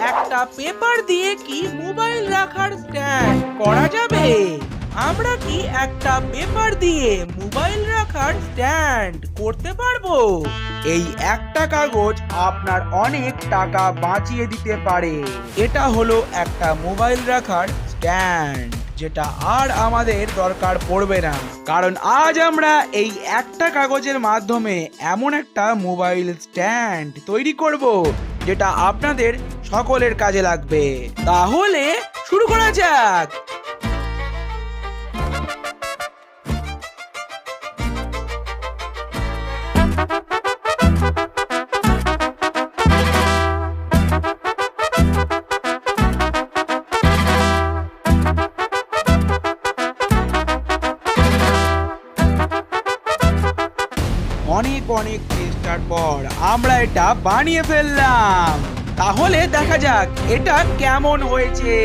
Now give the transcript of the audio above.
একটা পেপার দিয়ে কি মোবাইল রাখার স্ট্যান্ড করা যাবে? আমরা কি একটা পেপার দিয়ে মোবাইল রাখার স্ট্যান্ড করতে পারবো? এই একটা কাগজ আপনার অনেক টাকা বাঁচিয়ে দিতে পারে। এটা হলো একটা মোবাইল রাখার স্ট্যান্ড, যেটা আর আমাদের দরকার পড়বে না, কারণ আজ আমরা এই একটা কাগজের মাধ্যমে এমন একটা মোবাইল স্ট্যান্ড তৈরি করব যেটা আপনাদের সকলের কাজে লাগবে। তাহলে শুরু করা যাক। অনেক অনেক চেষ্টার পর আমরা এটা বানিয়ে ফেললাম। তাহলে দেখা যাক এটা কেমন হয়েছে।